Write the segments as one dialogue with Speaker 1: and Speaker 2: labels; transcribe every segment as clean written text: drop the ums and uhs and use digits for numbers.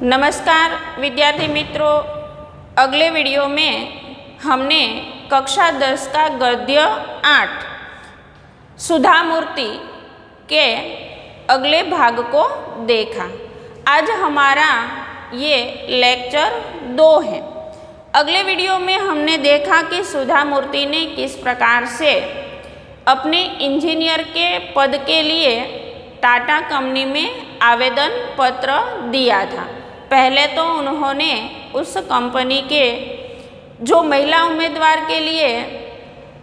Speaker 1: नमस्कार विद्यार्थी मित्रों, अगले वीडियो में हमने कक्षा 10 का गद्य 8 सुधा मूर्ति के अगले भाग को देखा। आज हमारा ये लेक्चर 2 है। अगले वीडियो में हमने देखा कि सुधा मूर्ति ने किस प्रकार से अपने इंजीनियर के पद के लिए टाटा कंपनी में आवेदन पत्र दिया था। पहले तो उन्होंने उस कंपनी के जो महिला उम्मीदवार के लिए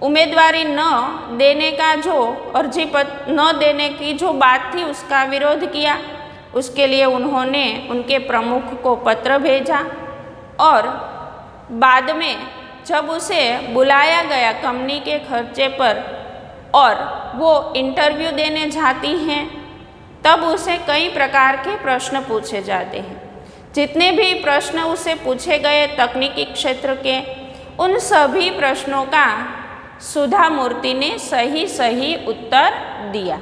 Speaker 1: उम्मीदवारी न देने का जो अर्जी पत्र न देने की जो बात थी उसका विरोध किया। उसके लिए उन्होंने उनके प्रमुख को पत्र भेजा और बाद में जब उसे बुलाया गया कंपनी के खर्चे पर और वो इंटरव्यू देने जाती हैं तब उसे कई प्रकार के प्रश्न पूछे जाते हैं। जितने भी प्रश्न उसे पूछे गए तकनीकी क्षेत्र के, उन सभी प्रश्नों का सुधा मूर्ति ने सही उत्तर दिया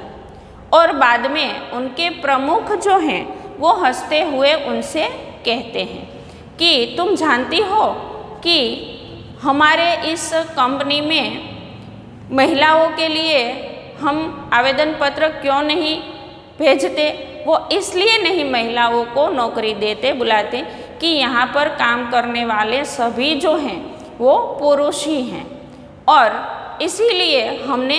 Speaker 1: और बाद में उनके प्रमुख जो हैं वो हंसते हुए उनसे कहते हैं कि तुम जानती हो कि हमारे इस कंपनी में महिलाओं के लिए हम आवेदन पत्र क्यों नहीं भेजते। वो इसलिए नहीं महिलाओं को नौकरी देते बुलाते कि यहाँ पर काम करने वाले सभी जो हैं वो पुरुष ही हैं और इसीलिए हमने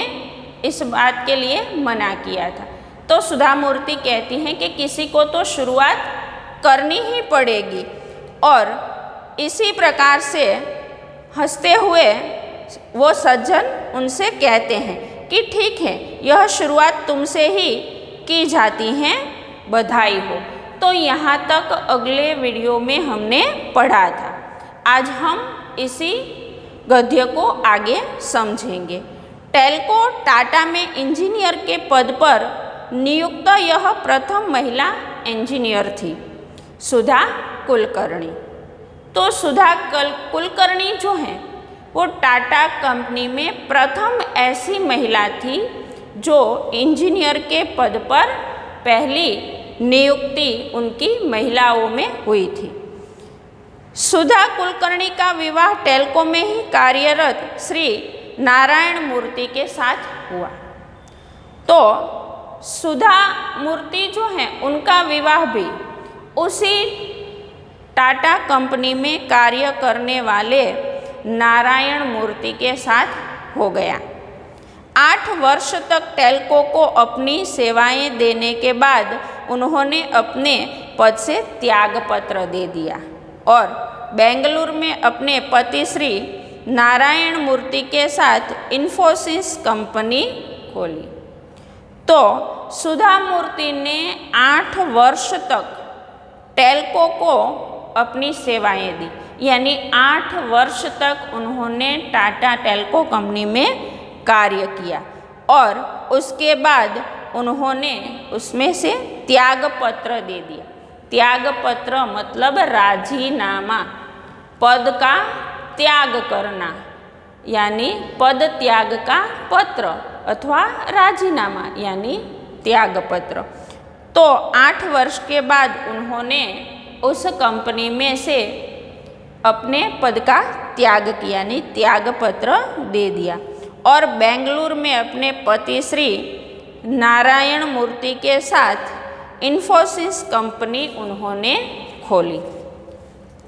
Speaker 1: इस बात के लिए मना किया था। तो सुधा मूर्ति कहती हैं कि किसी को तो शुरुआत करनी ही पड़ेगी और इसी प्रकार से हंसते हुए वो सज्जन उनसे कहते हैं कि ठीक है, यह शुरुआत तुमसे ही की जाती हैं, बधाई हो। तो यहाँ तक अगले वीडियो में हमने पढ़ा था। आज हम इसी गद्य को आगे समझेंगे। टेल्को टाटा में इंजीनियर के पद पर नियुक्त यह प्रथम महिला इंजीनियर थी, सुधा कुलकर्णी। तो सुधा कुलकर्णी जो है वो टाटा कंपनी में प्रथम ऐसी महिला थी जो इंजीनियर के पद पर पहली नियुक्ति उनकी महिलाओं में हुई थी। सुधा कुलकर्णी का विवाह टेल्को में ही कार्यरत श्री नारायण मूर्ति के साथ हुआ। तो सुधा मूर्ति जो है उनका विवाह भी उसी टाटा कंपनी में कार्य करने वाले नारायण मूर्ति के साथ हो गया। 8 वर्ष तक टेल्को को अपनी सेवाएं देने के बाद उन्होंने अपने पद से त्यागपत्र दे दिया और बेंगलुरु में अपने पति श्री नारायण मूर्ति के साथ इन्फोसिस कंपनी खोली। तो सुधा मूर्ति ने 8 वर्ष तक टेल्को को अपनी सेवाएं दी, यानी 8 वर्ष तक उन्होंने टाटा टेल्को कंपनी में कार्य किया और उसके बाद उन्होंने उसमें से त्याग पत्र दे दिया। त्याग पत्र मतलब राजीनामा, पद का त्याग करना, यानी पद त्याग का पत्र अथवा राजीनामा यानी त्याग पत्र। तो 8 वर्ष के बाद उन्होंने उस कंपनी में से अपने पद का त्याग किया, यानी त्याग पत्र दे दिया और बेंगलुरु में अपने पति श्री नारायण मूर्ति के साथ इन्फोसिस कंपनी उन्होंने खोली।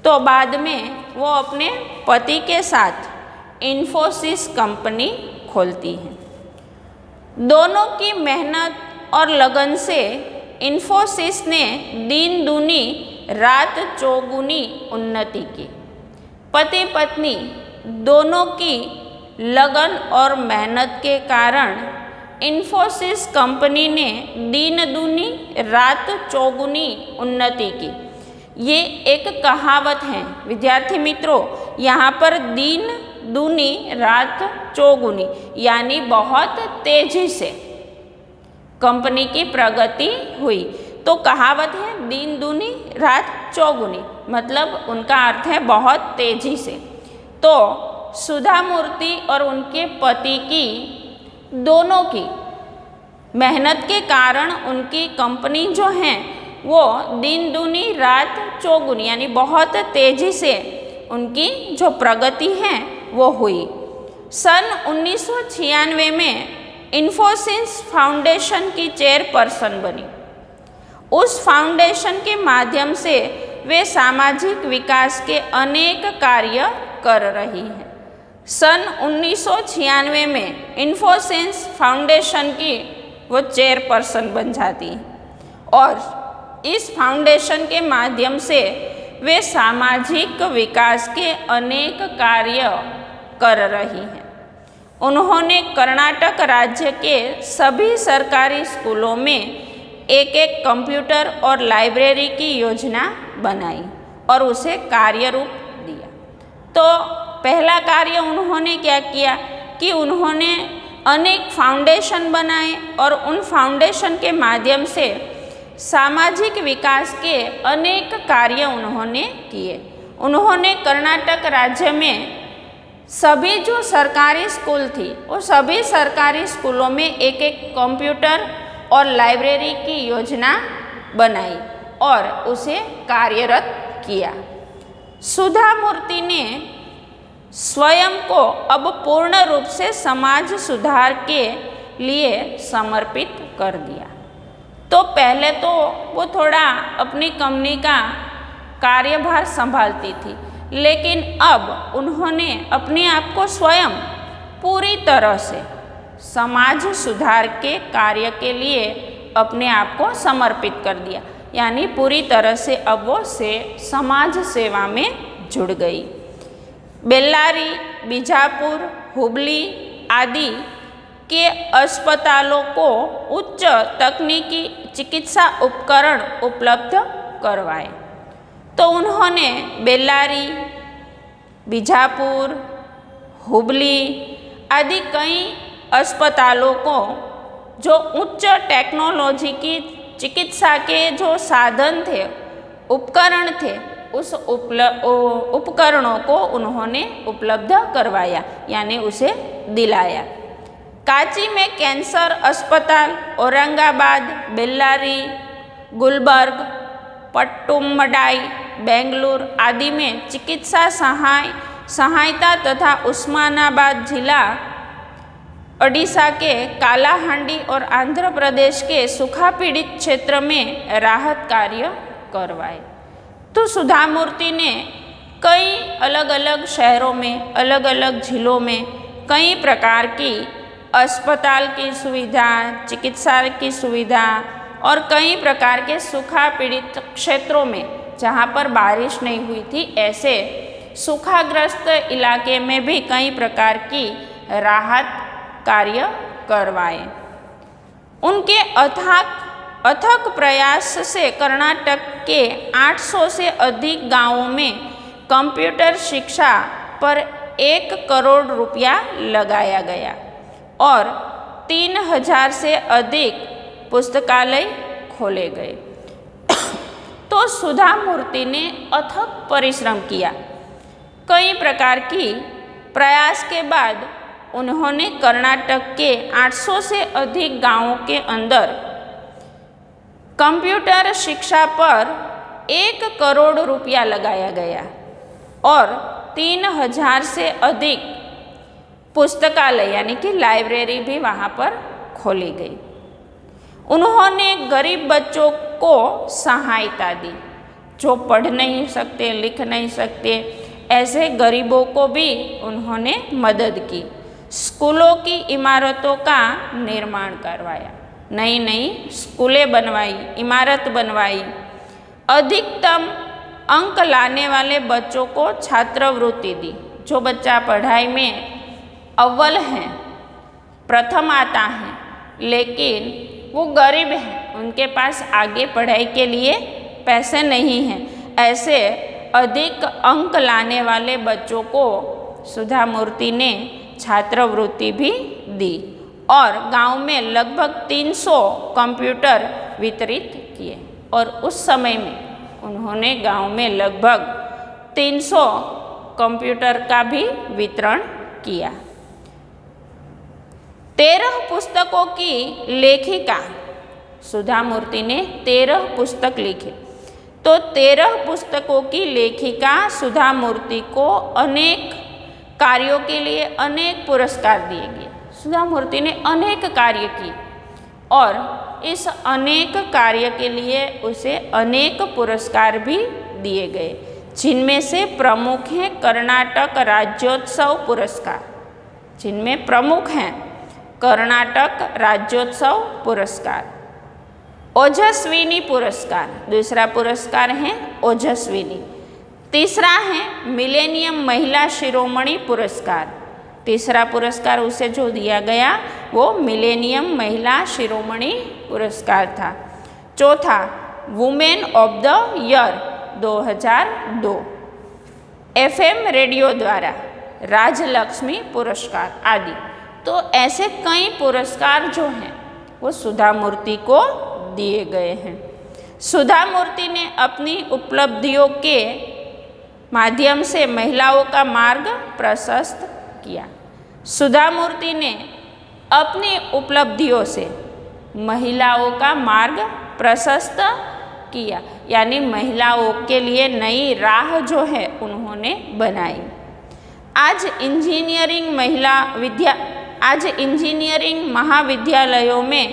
Speaker 1: तो बाद में वो अपने पति के साथ इन्फोसिस कंपनी खोलती हैं। दोनों की मेहनत और लगन से इन्फोसिस ने दिन दूनी रात चौगुनी उन्नति की। पति पत्नी दोनों की लगन और मेहनत के कारण इन्फोसिस कंपनी ने दिन दूनी रात चौगुनी उन्नति की। ये एक कहावत है विद्यार्थी मित्रों। यहाँ पर दिन दूनी रात चौगुनी यानी बहुत तेजी से कंपनी की प्रगति हुई। तो कहावत है दिन दूनी रात चौगुनी, मतलब उनका अर्थ है बहुत तेजी से। तो सुधा मूर्ति और उनके पति की दोनों की मेहनत के कारण उनकी कंपनी जो है वो दिन दूनी रात चौगुनी यानी बहुत तेज़ी से उनकी जो प्रगति है वो हुई। सन 1996 में इन्फोसिस फाउंडेशन की चेयरपर्सन बनी। उस फाउंडेशन के माध्यम से वे सामाजिक विकास के अनेक कार्य कर रही हैं। सन 1996 में इन्फोसिस फाउंडेशन की वो चेयरपर्सन बन जाती हैं और इस फाउंडेशन के माध्यम से वे सामाजिक विकास के अनेक कार्य कर रही हैं। उन्होंने कर्नाटक राज्य के सभी सरकारी स्कूलों में एक एक कंप्यूटर और लाइब्रेरी की योजना बनाई और उसे कार्य रूप दिया। तो पहला कार्य उन्होंने क्या किया कि उन्होंने अनेक फाउंडेशन बनाए और उन फाउंडेशन के माध्यम से सामाजिक विकास के अनेक कार्य उन्होंने किए। उन्होंने कर्नाटक राज्य में सभी जो सरकारी स्कूल थी वो सभी सरकारी स्कूलों में एक एक कंप्यूटर और लाइब्रेरी की योजना बनाई और उसे कार्यरत किया। सुधा मूर्ति ने स्वयं को अब पूर्ण रूप से समाज सुधार के लिए समर्पित कर दिया। तो पहले तो वो थोड़ा अपनी कंपनी का कार्यभार संभालती थी, लेकिन अब उन्होंने अपने आप को स्वयं पूरी तरह से समाज सुधार के कार्य के लिए अपने आप को समर्पित कर दिया, यानी पूरी तरह से अब वो समाज सेवा में जुड़ गई। बेल्लारी, बीजापुर, हुबली आदि के अस्पतालों को उच्च तकनीकी चिकित्सा उपकरण उपलब्ध करवाए। तो उन्होंने बेल्लारी, बीजापुर, हुबली आदि कई अस्पतालों को जो उच्च टेक्नोलॉजी की चिकित्सा के जो साधन थे, उपकरण थे, उस उपकरणों को उन्होंने उपलब्ध करवाया, यानी उसे दिलाया। कांची में कैंसर अस्पताल, औरंगाबाद, बेल्लारी, गुलबर्ग, पट्टुमडाई, बेंगलुरु आदि में चिकित्सा सहायता तथा उस्मानाबाद जिला, ओडिशा के कालाहांडी और आंध्र प्रदेश के सूखा पीड़ित क्षेत्र में राहत कार्य करवाए। तो सुधा मूर्ति ने कई अलग अलग शहरों में, अलग अलग जिलों में कई प्रकार की अस्पताल की सुविधा, चिकित्सा की सुविधा और कई प्रकार के सूखा पीड़ित क्षेत्रों में जहाँ पर बारिश नहीं हुई थी, ऐसे सूखाग्रस्त इलाके में भी कई प्रकार की राहत कार्य करवाए। उनके अथक प्रयास से कर्नाटक के 800 से अधिक गांवों में कंप्यूटर शिक्षा पर 1 करोड़ रुपया लगाया गया और 3000 से अधिक पुस्तकालय खोले गए। तो सुधा मूर्ति ने अथक परिश्रम किया। कई प्रकार की प्रयास के बाद उन्होंने कर्नाटक के 800 से अधिक गांवों के अंदर कंप्यूटर शिक्षा पर 1 करोड़ रुपया लगाया गया और 3000 से अधिक पुस्तकालय यानी कि लाइब्रेरी भी वहाँ पर खोली गई। उन्होंने गरीब बच्चों को सहायता दी, जो पढ़ नहीं सकते, लिख नहीं सकते, ऐसे गरीबों को भी उन्होंने मदद की। स्कूलों की इमारतों का निर्माण करवाया, नई नई स्कूलें बनवाई, इमारत बनवाई। अधिकतम अंक लाने वाले बच्चों को छात्रवृत्ति दी। जो बच्चा पढ़ाई में अव्वल हैं, प्रथम आता है, लेकिन वो गरीब हैं, उनके पास आगे पढ़ाई के लिए पैसे नहीं हैं, ऐसे अधिक अंक लाने वाले बच्चों को सुधा मूर्ति ने छात्रवृत्ति भी दी और गांव में लगभग 300 कंप्यूटर वितरित किए। और उस समय में उन्होंने गांव में लगभग 300 कंप्यूटर का भी वितरण किया। 13 पुस्तकों की लेखिका सुधा मूर्ति ने 13 पुस्तक लिखे। तो 13 पुस्तकों की लेखिका सुधा मूर्ति को अनेक कार्यों के लिए अनेक पुरस्कार दिए गए। सुधा मूर्ति ने अनेक कार्य किए और इस अनेक कार्य के लिए उसे अनेक पुरस्कार भी दिए गए, जिनमें से प्रमुख हैं कर्नाटक राज्योत्सव पुरस्कार, जिनमें प्रमुख हैं कर्नाटक राज्योत्सव पुरस्कार, ओजस्विनी पुरस्कार, दूसरा पुरस्कार है ओजस्विनी, तीसरा है मिलेनियम महिला शिरोमणि पुरस्कार, तीसरा पुरस्कार उसे जो दिया गया वो मिलेनियम महिला शिरोमणि पुरस्कार था। चौथा women of the year 2002, FM radio द्वारा राजलक्ष्मी पुरस्कार आदि। तो ऐसे कई पुरस्कार जो हैं वो सुधा मूर्ति को दिए गए हैं। सुधा मूर्ति ने अपनी उपलब्धियों के माध्यम से महिलाओं का मार्ग प्रशस्त किया। सुधा मूर्ति ने अपनी उपलब्धियों से महिलाओं का मार्ग प्रशस्त किया, यानी महिलाओं के लिए नई राह जो है उन्होंने बनाई। आज इंजीनियरिंग महाविद्यालयों में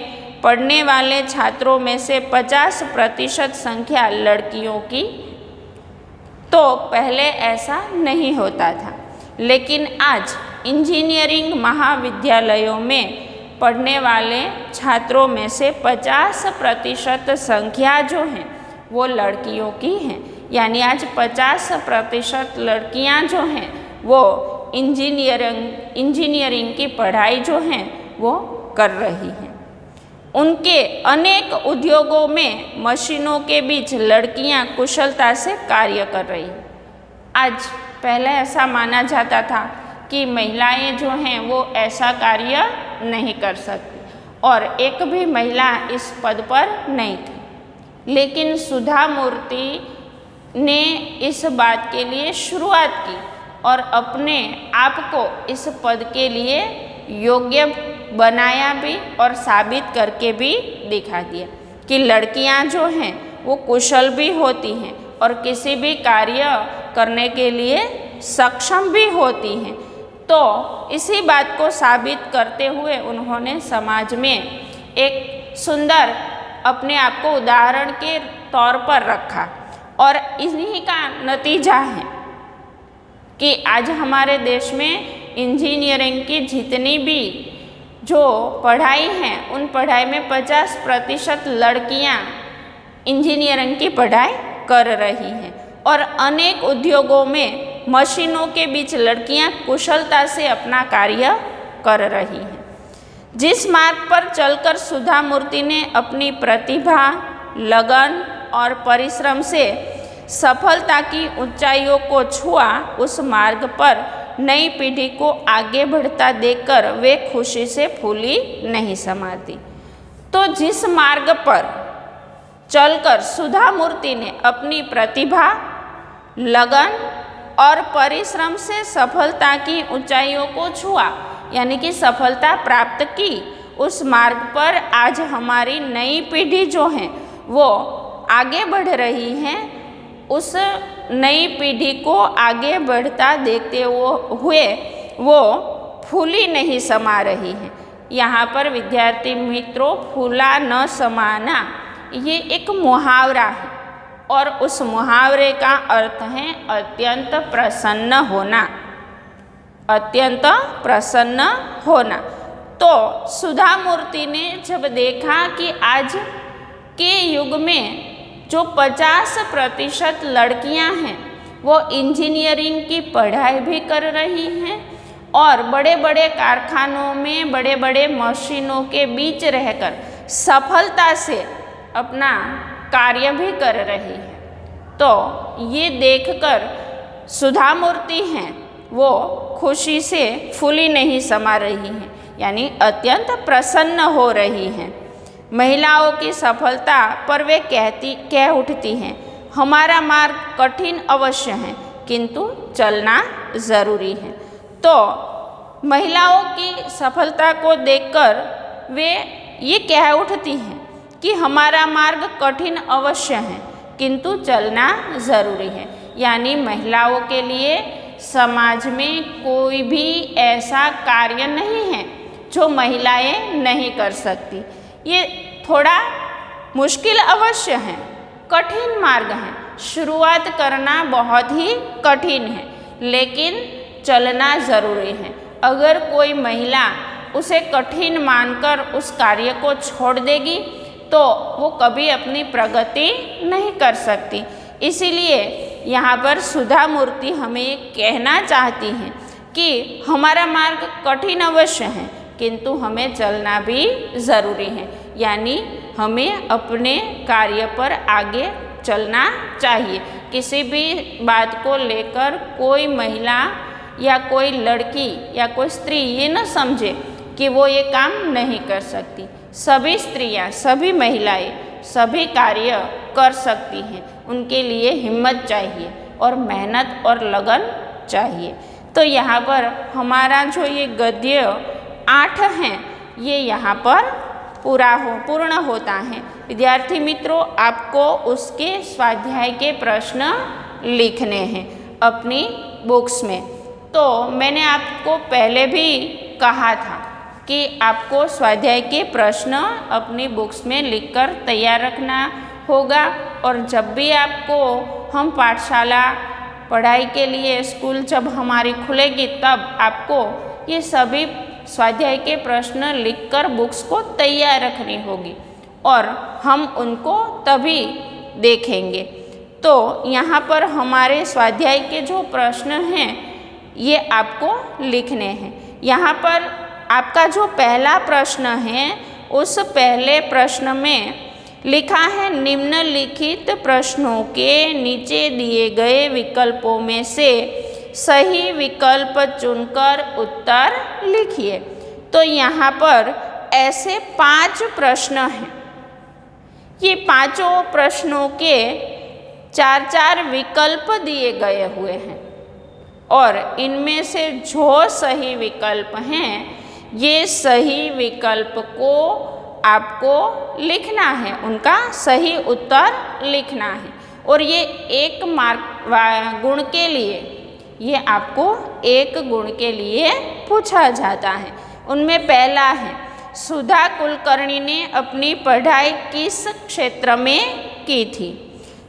Speaker 1: पढ़ने वाले छात्रों में से 50% संख्या लड़कियों की। तो पहले ऐसा नहीं होता था, लेकिन आज इंजीनियरिंग महाविद्यालयों में पढ़ने वाले छात्रों में से 50% संख्या जो है वो लड़कियों की है। यानी आज 50% लड़कियां जो हैं वो इंजीनियरिंग की पढ़ाई जो है वो कर रही हैं। उनके अनेक उद्योगों में मशीनों के बीच लड़कियां कुशलता से कार्य कर रही हैं। आज पहले ऐसा माना जाता था कि महिलाएं जो हैं वो ऐसा कार्य नहीं कर सकती और एक भी महिला इस पद पर नहीं थी, लेकिन सुधा मूर्ति ने इस बात के लिए शुरुआत की और अपने आप को इस पद के लिए योग्य बनाया भी और साबित करके भी दिखा दिया कि लड़कियां जो हैं वो कुशल भी होती हैं और किसी भी कार्य करने के लिए सक्षम भी होती हैं। तो इसी बात को साबित करते हुए उन्होंने समाज में एक सुंदर अपने आप को उदाहरण के तौर पर रखा और इन्हीं का नतीजा है कि आज हमारे देश में इंजीनियरिंग की जितनी भी जो पढ़ाई है उन पढ़ाई में 50% लड़कियां इंजीनियरिंग की पढ़ाई कर रही हैं और अनेक उद्योगों में मशीनों के बीच लड़कियां कुशलता से अपना कार्य कर रही हैं। जिस मार्ग पर चलकर सुधा मूर्ति ने अपनी प्रतिभा, लगन और परिश्रम से सफलता की ऊंचाइयों को छुआ, उस मार्ग पर नई पीढ़ी को आगे बढ़ता देखकर वे खुशी से फूली नहीं समाती। तो जिस मार्ग पर चलकर सुधा मूर्ति ने अपनी प्रतिभा, लगन और परिश्रम से सफलता की ऊंचाइयों को छुआ, यानी कि सफलता प्राप्त की, उस मार्ग पर आज हमारी नई पीढ़ी जो है वो आगे बढ़ रही है। उस नई पीढ़ी को आगे बढ़ता देखते हुए वो फूली नहीं समा रही है। यहाँ पर विद्यार्थी मित्रों, फूला न समाना ये एक मुहावरा है और उस मुहावरे का अर्थ है अत्यंत प्रसन्न होना, अत्यंत प्रसन्न होना। तो सुधा मूर्ति ने जब देखा कि आज के युग में जो 50% लड़कियां हैं वो इंजीनियरिंग की पढ़ाई भी कर रही हैं और बड़े बड़े कारखानों में बड़े बड़े मशीनों के बीच रहकर सफलता से अपना कार्य भी कर रही है, तो ये देखकर सुधा मूर्ति हैं वो खुशी से फूली नहीं समा रही हैं, यानी अत्यंत प्रसन्न हो रही हैं। महिलाओं की सफलता पर वे कह उठती हैं, हमारा मार्ग कठिन अवश्य है किंतु चलना ज़रूरी है। तो महिलाओं की सफलता को देखकर वे ये कह उठती हैं कि हमारा मार्ग कठिन अवश्य है किंतु चलना ज़रूरी है। यानी महिलाओं के लिए समाज में कोई भी ऐसा कार्य नहीं है जो महिलाएं नहीं कर सकती। ये थोड़ा मुश्किल अवश्य है, कठिन मार्ग है, शुरुआत करना बहुत ही कठिन है, लेकिन चलना ज़रूरी है। अगर कोई महिला उसे कठिन मानकर उस कार्य को छोड़ देगी तो वो कभी अपनी प्रगति नहीं कर सकती। इसीलिए यहाँ पर सुधा मूर्ति हमें कहना चाहती हैं कि हमारा मार्ग कठिन अवश्य है किंतु हमें चलना भी ज़रूरी है। यानी हमें अपने कार्य पर आगे चलना चाहिए। किसी भी बात को लेकर कोई महिला या कोई लड़की या कोई स्त्री ये न समझे कि वो ये काम नहीं कर सकती। सभी स्त्रियां, सभी महिलाएं सभी कार्य कर सकती हैं। उनके लिए हिम्मत चाहिए और मेहनत और लगन चाहिए। तो यहाँ पर हमारा जो ये गद्य 8 हैं ये यहाँ पर पूर्ण होता है। विद्यार्थी मित्रों, आपको उसके स्वाध्याय के प्रश्न लिखने हैं अपनी बुक्स में। तो मैंने आपको पहले भी कहा था कि आपको स्वाध्याय के प्रश्न अपनी बुक्स में लिखकर तैयार रखना होगा। और जब भी आपको हम पाठशाला पढ़ाई के लिए स्कूल जब हमारी खुलेगी तब आपको ये सभी स्वाध्याय के प्रश्न लिखकर बुक्स को तैयार रखनी होगी और हम उनको तभी देखेंगे। तो यहाँ पर हमारे स्वाध्याय के जो प्रश्न हैं ये आपको लिखने हैं। यहाँ पर आपका जो पहला प्रश्न है उस पहले प्रश्न में लिखा है निम्नलिखित प्रश्नों के नीचे दिए गए विकल्पों में से सही विकल्प चुनकर उत्तर लिखिए। तो यहाँ पर ऐसे 5 प्रश्न हैं। ये पांचों प्रश्नों के 4-4 विकल्प दिए गए हुए हैं और इनमें से जो सही विकल्प हैं ये सही विकल्प को आपको लिखना है, उनका सही उत्तर लिखना है। और ये 1 गुण के लिए, ये आपको 1 गुण के लिए पूछा जाता है। उनमें पहला है सुधा कुलकर्णी ने अपनी पढ़ाई किस क्षेत्र में की थी।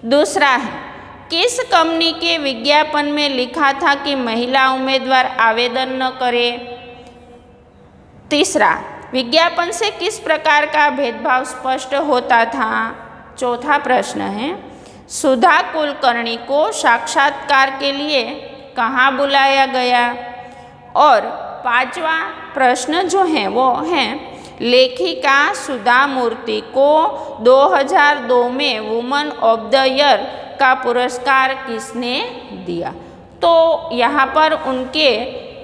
Speaker 1: दूसरा है किस कंपनी के विज्ञापन में लिखा था कि महिला उम्मीदवार आवेदन न करे। तीसरा विज्ञापन से किस प्रकार का भेदभाव स्पष्ट होता था। चौथा प्रश्न है सुधा कुलकर्णी को साक्षात्कार के लिए कहाँ बुलाया गया। और 5वां प्रश्न जो है वो है लेखिका सुधा मूर्ति को 2002 में वुमन ऑफ द ईयर का पुरस्कार किसने दिया। तो यहाँ पर उनके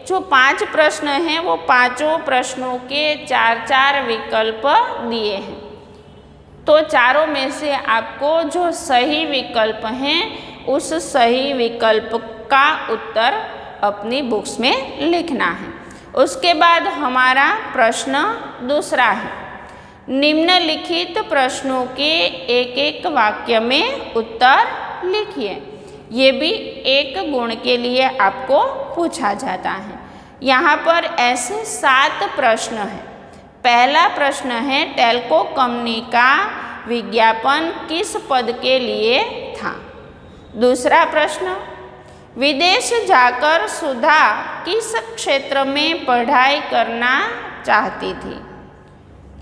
Speaker 1: जो 5 प्रश्न हैं वो पांचों प्रश्नों के 4-4 विकल्प दिए हैं। तो चारों में से आपको जो सही विकल्प हैं उस सही विकल्प का उत्तर अपनी बुक्स में लिखना है। उसके बाद हमारा प्रश्न दूसरा है निम्नलिखित प्रश्नों के एक वाक्य में उत्तर लिखिए। ये भी 1 गुण के लिए आपको पूछा जाता है। यहाँ पर ऐसे 7 प्रश्न हैं। पहला प्रश्न है टेल्को कंपनी का विज्ञापन किस पद के लिए था। दूसरा प्रश्न विदेश जाकर सुधा किस क्षेत्र में पढ़ाई करना चाहती थी।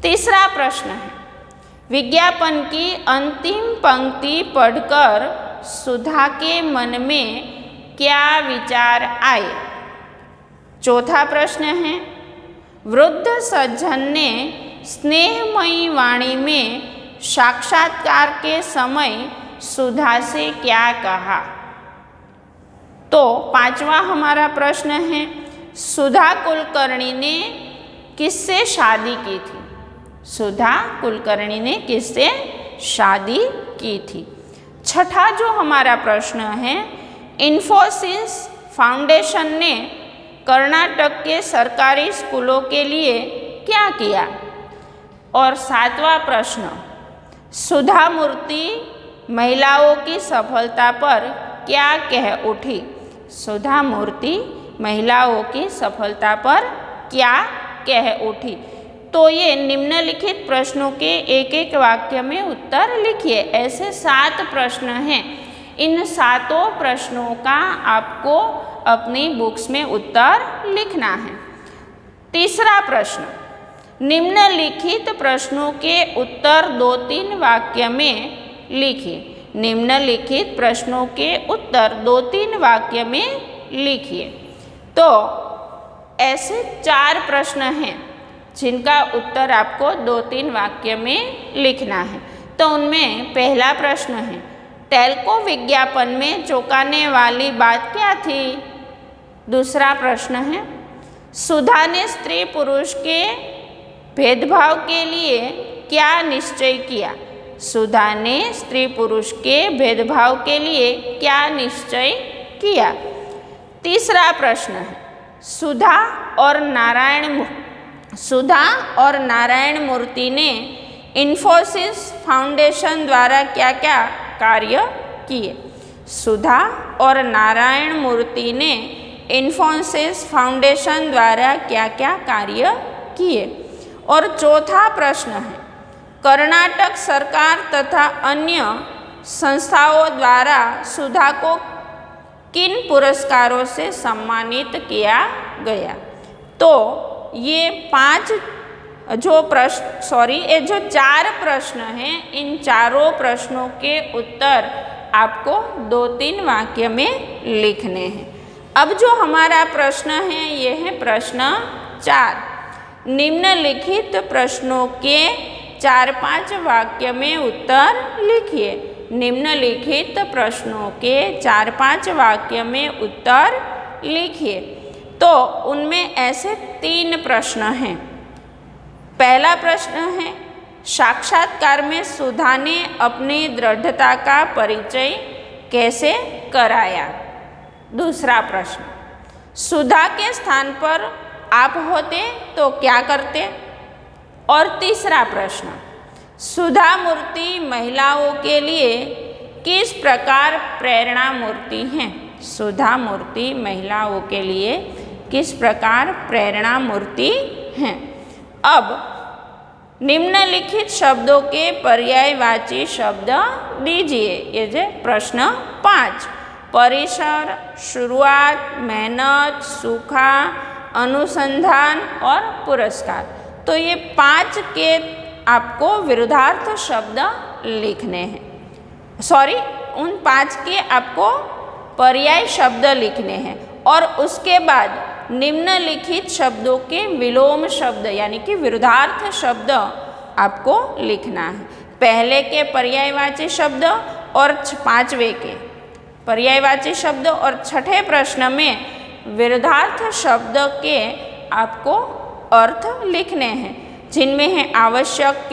Speaker 1: तीसरा प्रश्न है विज्ञापन की अंतिम पंक्ति पढ़कर सुधा के मन में क्या विचार आए। चौथा प्रश्न है वृद्ध सज्जन ने स्नेहमयी वाणी में साक्षात्कार के समय सुधा से क्या कहा। तो 5वां हमारा प्रश्न है सुधा कुलकर्णी ने किससे शादी की थी। सुधा कुलकर्णी ने किससे शादी की थी। छठा जो हमारा प्रश्न है इन्फोसिस फाउंडेशन ने कर्नाटक के सरकारी स्कूलों के लिए क्या किया। और 7वां प्रश्न सुधा मूर्ति महिलाओं की सफलता पर क्या कह उठी? सुधा मूर्ति महिलाओं की सफलता पर क्या कह उठी? तो ये निम्नलिखित प्रश्नों के एक एक वाक्य में उत्तर लिखिए। ऐसे 7 प्रश्न हैं। इन 7 प्रश्नों का आपको अपनी बुक्स में उत्तर लिखना है। तीसरा प्रश्न, निम्नलिखित प्रश्नों के उत्तर 2-3 वाक्य में लिखिए। निम्नलिखित प्रश्नों के उत्तर 2-3 वाक्य में लिखिए। तो ऐसे 4 प्रश्न हैं जिनका उत्तर आपको 2-3 वाक्य में लिखना है। तो उनमें पहला प्रश्न है, टेल्को विज्ञापन में चौंकाने वाली बात क्या थी? दूसरा प्रश्न है, सुधा ने स्त्री पुरुष के भेदभाव के लिए क्या निश्चय किया? सुधा ने स्त्री पुरुष के भेदभाव के लिए क्या निश्चय किया? तीसरा प्रश्न है, सुधा और नारायण मूर्ति ने इन्फोसिस फाउंडेशन द्वारा क्या क्या कार्य किए? सुधा और नारायण मूर्ति ने इन्फोसिस फाउंडेशन द्वारा क्या क्या कार्य किए? और चौथा प्रश्न है, कर्नाटक सरकार तथा अन्य संस्थाओं द्वारा सुधा को किन पुरस्कारों से सम्मानित किया गया? तो ये 4 प्रश्न हैं। इन चारों प्रश्नों के उत्तर आपको 2-3 वाक्य में लिखने हैं। अब जो हमारा प्रश्न है ये है प्रश्न 4। निम्नलिखित प्रश्नों के 4-5 वाक्य में उत्तर लिखिए। निम्नलिखित प्रश्नों के 4-5 वाक्य में उत्तर लिखिए। तो उनमें ऐसे 3 प्रश्न हैं। पहला प्रश्न है, साक्षात्कार में सुधा ने अपनी दृढ़ता का परिचय कैसे कराया? दूसरा प्रश्न, सुधा के स्थान पर आप होते तो क्या करते? और तीसरा प्रश्न, सुधा मूर्ति महिलाओं के लिए किस प्रकार प्रेरणा मूर्ति हैं? सुधा मूर्ति महिलाओं के लिए किस प्रकार प्रेरणा मूर्ति हैं? अब निम्नलिखित शब्दों के पर्यायवाची शब्द दीजिए। ये जो प्रश्न 5, परिसर, शुरुआत, मेहनत, सूखा, अनुसंधान और पुरस्कार। तो ये 5 के आपको विरुद्धार्थ शब्द लिखने हैं। उन 5 के आपको पर्याय शब्द लिखने हैं और उसके बाद निम्नलिखित शब्दों के विलोम शब्द यानी कि विरुद्धार्थ शब्द आपको लिखना है। पहले के पर्यायवाची शब्द और 5वें के पर्यायवाची शब्द और 6ठे प्रश्न में विरुद्धार्थ शब्द के आपको अर्थ लिखने हैं, जिनमें है आवश्यक,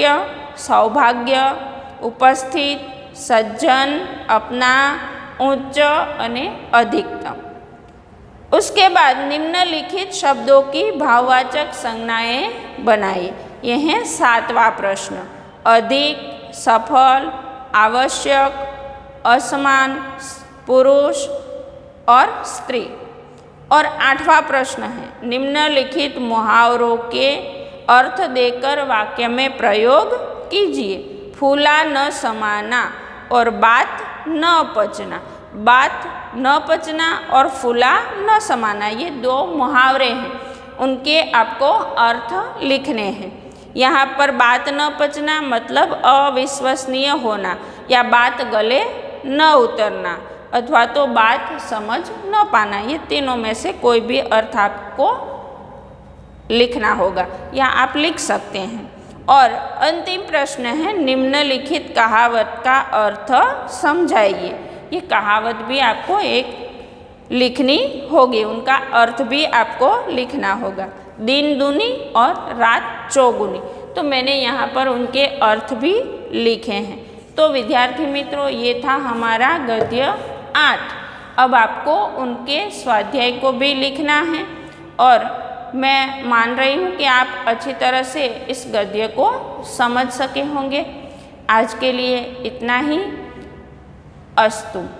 Speaker 1: सौभाग्य, उपस्थित, सज्जन, अपना, उच्च અને अधिकतम। उसके बाद निम्नलिखित शब्दों की भाववाचक संज्ञाएं बनाइए। यह है 7वां प्रश्न, अधिक, सफल, आवश्यक, असमान, पुरुष और स्त्री। और 8वां प्रश्न है, निम्नलिखित मुहावरों के अर्थ देकर वाक्य में प्रयोग कीजिए। फूला न समाना और बात न पचना। बात न पचना और फूला न समाना, ये 2 मुहावरे हैं, उनके आपको अर्थ लिखने हैं। यहाँ पर बात न पचना मतलब अविश्वसनीय होना या बात गले न उतरना अथवा तो बात समझ न पाना। ये तीनों में से कोई भी अर्थ आपको लिखना होगा या आप लिख सकते हैं। और अंतिम प्रश्न है, निम्नलिखित कहावत का अर्थ समझाइए। ये कहावत भी आपको एक लिखनी होगी, उनका अर्थ भी आपको लिखना होगा। दिन दूनी और रात चौगुनी, तो मैंने यहाँ पर उनके अर्थ भी लिखे हैं। तो विद्यार्थी मित्रों, ये था हमारा गद्य 8। अब आपको उनके स्वाध्याय को भी लिखना है और मैं मान रही हूँ कि आप अच्छी तरह से इस गद्य को समझ सके होंगे। आज के लिए इतना ही। अस्तु।